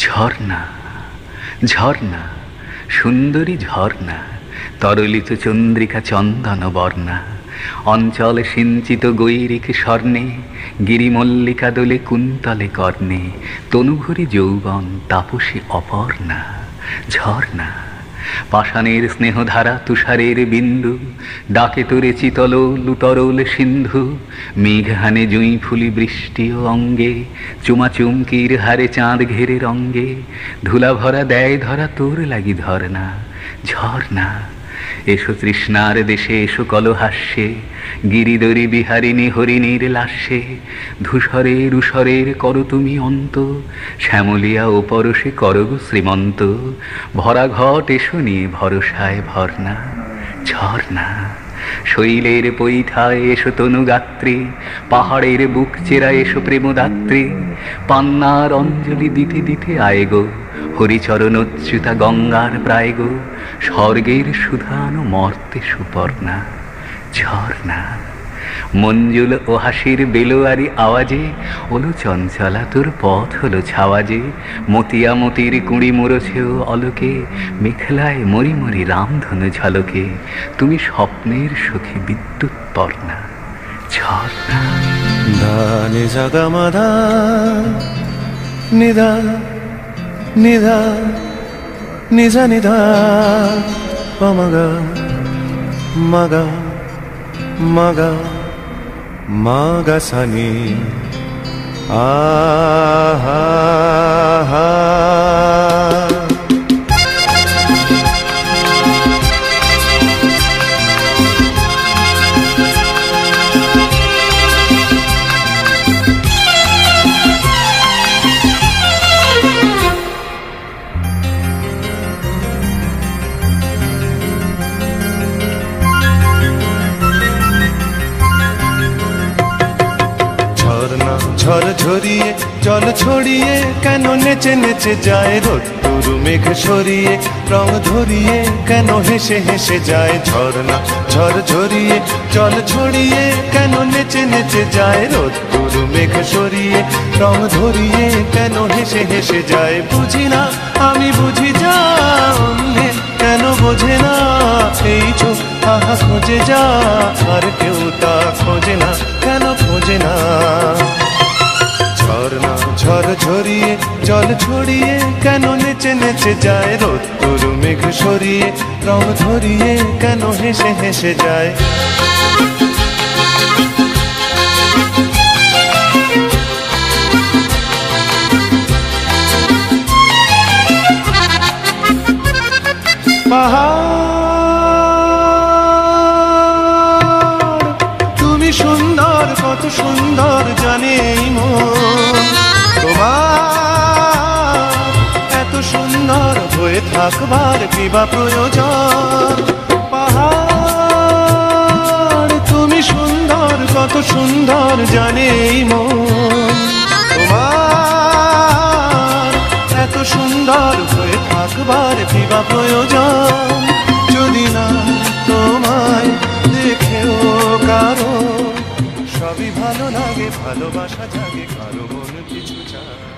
ঝর্ণা ঝর্ণা সুন্দরী ঝর্ণা, তরলিত চন্দ্রিকা চন্দন বর্ণা, অঞ্চল সিঞ্চিত গৈরিক স্বর্ণে, গিরিমল্লিকা দোলে কুন্তলে কর্ণে, তনুভরি যৌবন তাপসী অপর্ণা। ঝর্ণা পাষাণের স্নেহধারা তুষারের বিন্দু, ডাকে তোরে চিতল লুতরল সিন্ধু, মেঘহানে জুঁই ফুলি বৃষ্টি ও অঙ্গে, চুমা চুমকির হারে চাঁদ ঘেরে রঙ্গে, ধুলা ভরা দেয় ধরা তোর লাগি ধর্ণা। ঝর্ণা এসো তৃষ্ণার দেশে, এসো কলহাস্যে, গিরিদরি বিহারিণী হরিণীর লাস্যে, ধূসরের উষরের করো তুমি অন্ত, শ্যামলিয়া ও পরশে করগ শ্রীমন্ত, ভরা ঘট এসো নিয়ে ভরসায় ভর্ণা। ঝর্ণা শৈলের পৈঠায় এসো তনুগাত্রী, পাহাড়ের বুক চেরা এসো প্রেমদাত্রী, পান্নার অঞ্জলি দিতে দিতে আয় গো, হরিচরণ অচ্যুতা গঙ্গার প্রায় গো, স্বর্গের সুধান মর্তে সুপর্ণা। ঝর্ণা মঞ্জুল ও হাসির বেলোয়ারি আওয়াজে, ওলো চঞ্চলা তোর পথ হলো ছাওয়াজে, মতিয়া মতির কুঁড়ি মুড়ছেও অলোকে, মেখলায় মরি মরি রামধনু ঝলকে, তুমি স্বপ্নের সখী বিদ্যুৎ পর্ণা। ঝর্ণা দানি জাগা মাধা নিধা নিধা নিজা নিধা পমগা মগা মগা মগা সানি আহা হা। ঝড় ঝরিয়ে জল ছড়িয়ে কেন নেচে নেচে যায়, রোদ্দুর মেঘ সরিয়ে রং ধরিয়ে কেন হেসে হেসে যায়। ঝর্ণা ঝড় ঝরিয়ে জল ছড়িয়ে কেন নেচে নেচে যায়, রোদ্দুর মেঘ সরিয়ে রং ধরিয়ে কেন হেসে হেসে যায়। বুঝি না আমি বুঝি যা অন্যে কেন বোঝে না, এই চোখ আহা খোঁজে যা আর কেউ তা খোঁজে না, কেন খোঁজে না। ঝর্ণা ঝড় ঝরিয়ে জল ছড়িয়ে কেন নেচে নেচে যায়, রোদ্দুর মেঘ সরিয়ে রং ধরিয়ে কেন হেসে হেসে যায়। পাহাড় তুমি সুন্দর, কত সুন্দর জানে এই মন, তোমার এত সুন্দর হয়ে থাকবার কি বা প্রয়োজন। পাহাড় তুমি সুন্দর, কত সুন্দর জানে এই মন, তোমার এত সুন্দর হয়ে থাকবার কি বা প্রয়োজন। যদি না তোমায় দেখেও কারো সবই ভালো লাগে, ভালোবাসা জাগে, কারো মন কিছু চায়।